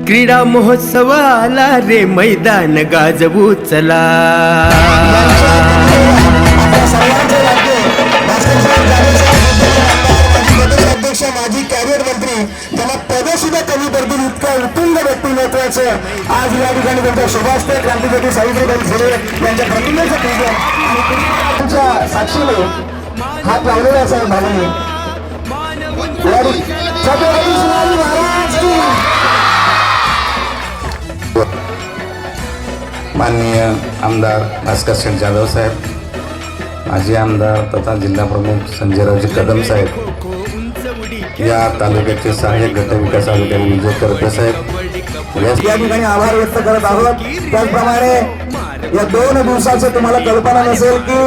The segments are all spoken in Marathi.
क्रीडा महोत्सव आला रे, मैदान गाजवू चला. अध्यक्ष माजी कॅबिनेट मंत्री त्यांना पद सुद्धा कमी पडतील इतकं उत्तुंग व्यक्तिमत्वाचं आज या ठिकाणी त्यांच्या शुभास्ते क्रांतीज्योती सावित्रीबाई फुले यांच्या प्रतिमेचं पूजन त्यांच्या साक्षीने हात लावलेला असा भावने छत्रपती शिवाजी महाराज की. माननीय आमदार भास्कर शेठ जाधव साहेब, माजी आमदार तथा जिल्हा प्रमुख संजयरावजी कदम साहेब, या तालुक्याचे सहाय्यक गट विकास अधिकारी विजय करपे साहेब या ठिकाणी आभार व्यक्त करत आहोत. त्याचप्रमाणे या 2 दिवसाचं तुम्हाला कल्पना नसेल की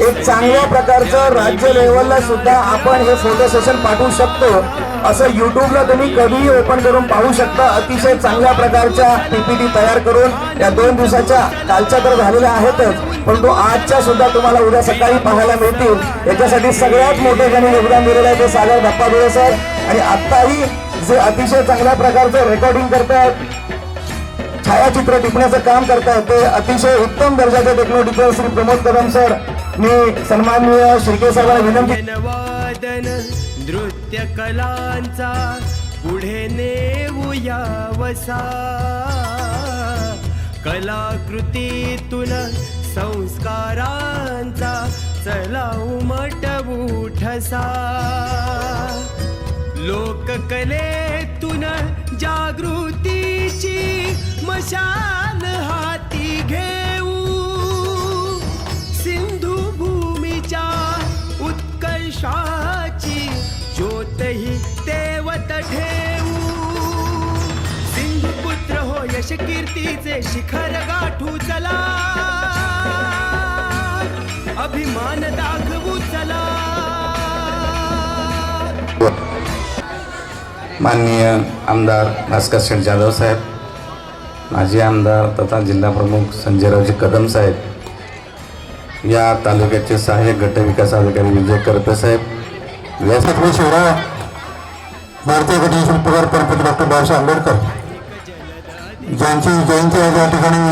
एक चांगल्या प्रकारचं राज्य लेवलला सुद्धा आपण हे फोटो सेशन पाठवू शकतो. असं युट्यूबला तुम्ही कधीही ओपन करून पाहू शकता. अतिशय चांगल्या प्रकारच्या PPT तयार करून या 2 दिवसाच्या कालच्या तर झालेल्या आहेतच, परंतु आजच्या सुद्धा तुम्हाला उद्या सकाळी पाहायला मिळतील. याच्यासाठी सगळ्यात मोठे ज्यांनी योगदान दिलेलं आहे ते सागर धप्पादुळे सर, आणि आत्ताही जे अतिशय चांगल्या प्रकारचं रेकॉर्डिंग करतायत, छायाचित्र टिपण्याचं काम करतायत, ते अतिशय उत्तम दर्जाचे टेक्नॉलॉजिकल श्री प्रमोद कदम सर. मी सन्माननीय श्रीके साहेबांना विनंती. वादन नृत्य कलांचा पुढे नेऊया वसा, कलाकृतीतून संस्कारांचा चला उमटवू ठसा, लोककलेतून जागृतीची मशाल हाती घेऊ, सिंधू भूमीच्या उत्कर्षाची ज्योतही तेवत ठेवू, सिंधुपुत्र हो यश कीर्तीचे शिखर गाठू चला, अभिमान दाखवू चला. माननीय आमदार भास्कर शेठ जाधव साहेब, माजी आमदार तथा जिल्हा प्रमुख संजयरावजी कदम साहेब, या तालुक्याचे सहाय्यक गट विकास अधिकारी विजय करपे साहेब, छत्रपती शिवराय भारतीय घटना शिल्पकार परमपूज्य डॉक्टर बाबासाहेब आंबेडकर ज्यांची जयंती आहे त्या ठिकाणी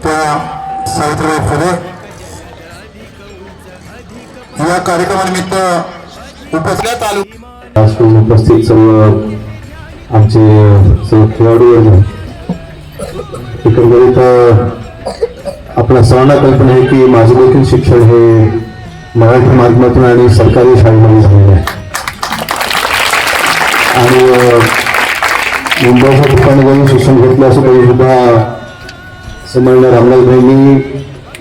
त्या सावित्रीबाई फुले या कार्यक्रमानिमित्त उपस्थित सर्व आमचे सर्व खेळाडू एकंदरीत आपल्या सर्वांना कल्पना आहे की माझे देखील शिक्षण हे मराठी माध्यमातून आणि सरकारी शाळेमध्ये झालेलं आहे, आणि मुंबईच्या ठिकाणी जाऊन शिक्षण घेतलं असं तरी सुद्धा समजलं रामदासभाईंनी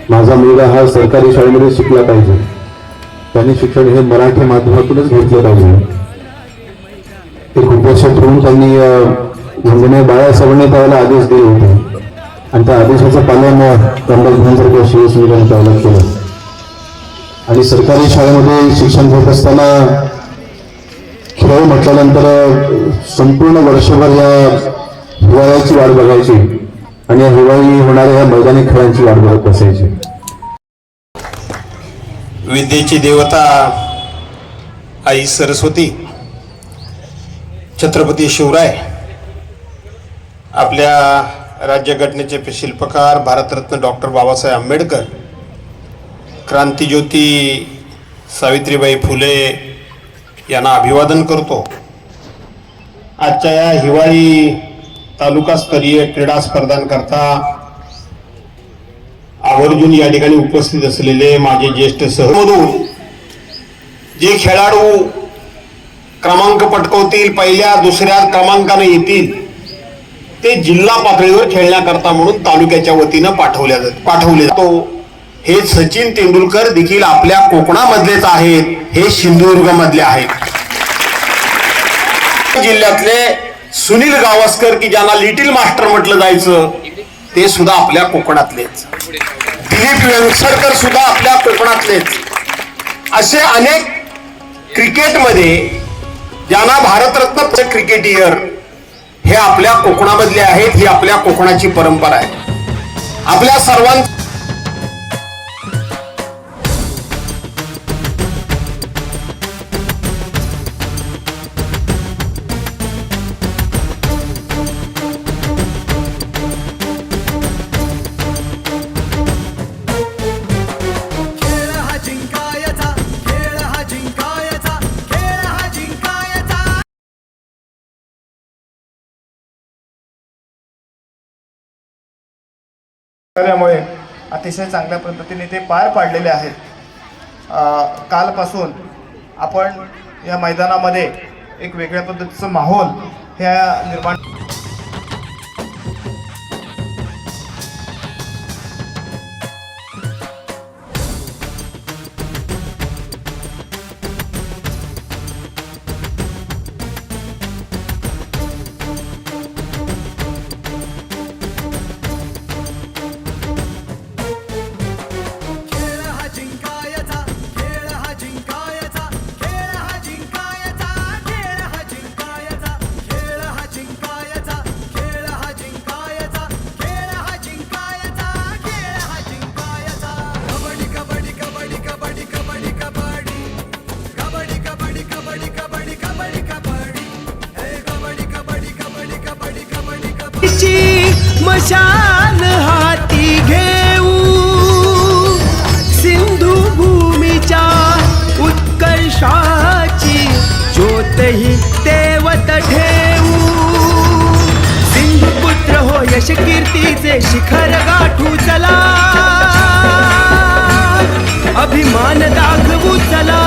माझा मुलगा हा सरकारी शाळेमध्ये शिकला पाहिजे, त्यांनी शिक्षण हे मराठी माध्यमातूनच घेतलं पाहिजे. एक उपस्थित होऊन त्यांनी वंदनीय बाळासाहेबांनी त्यावेळेला आदेश दिले होते, आणि त्या आदेशाचं पालन रामदासभाईंसारख्या शिवसैनिकांनी त्यावेळेला केलं. आणि सरकारी शाळेमध्ये शिक्षण घेत असताना खेळ म्हटल्यानंतर संपूर्ण वर्षभर या हिवाळ्याची वाट बघायची, आणि या हिवाळी होणाऱ्या या मैदानी खेळांची वाट बघत बसायची. विद्येची देवता आई सरस्वती, छत्रपती शिवराय, आपल्या राज्यघटनेचे शिल्पकार भारतरत्न डॉक्टर बाबासाहेब आंबेडकर, क्रांतीज्योती सावित्रीबाई फुले यांना अभिवादन करतो. आजच्या या हिवाळी तालुकास्तरीय क्रीडा स्पर्धांकरता आवर्जून या ठिकाणी उपस्थित असलेले माझे ज्येष्ठ सहमधून जे खेळाडू क्रमांक पटकवतील, पहिल्या दुसऱ्या क्रमांकाने येतील, ते जिल्हा पातळीवर खेळण्याकरता म्हणून तालुक्याच्या वतीनं पाठवले जातो. हे सचिन तेंडुलकर देखील आपल्या कोकणामधलेच आहेत, हे सिंधुदुर्ग मधले आहेत. जिल्ह्यातले सुनील गावस्कर की ज्यांना लिटिल मास्टर म्हटलं जायचं, ते सुद्धा आपल्या कोकणातलेच. दिलीप वेंगसरकर सुद्धा आपल्या कोकणातलेच. असे अनेक क्रिकेटमध्ये ज्यांना भारतरत्न क्रिकेटियर हे आपल्या कोकणामधले आहेत. ही आपल्या कोकणाची परंपरा आहे. आपल्या सर्वांना अतिशय चांगल्या पद्धतीने ते पार पाडलेले आहेत. कालपासून आपण या मैदानामध्ये एक वेगळ्या पद्धतीचं माहोल ह्या निर्माण मशाल हाती घेऊ सिंधू भूमीच्या उत्कर्षाची ज्योतही तेवत ठेवू. सिंधुपुत्र हो यश कीर्तीचे शिखर गाठू चला, अभिमान दाखवू चला.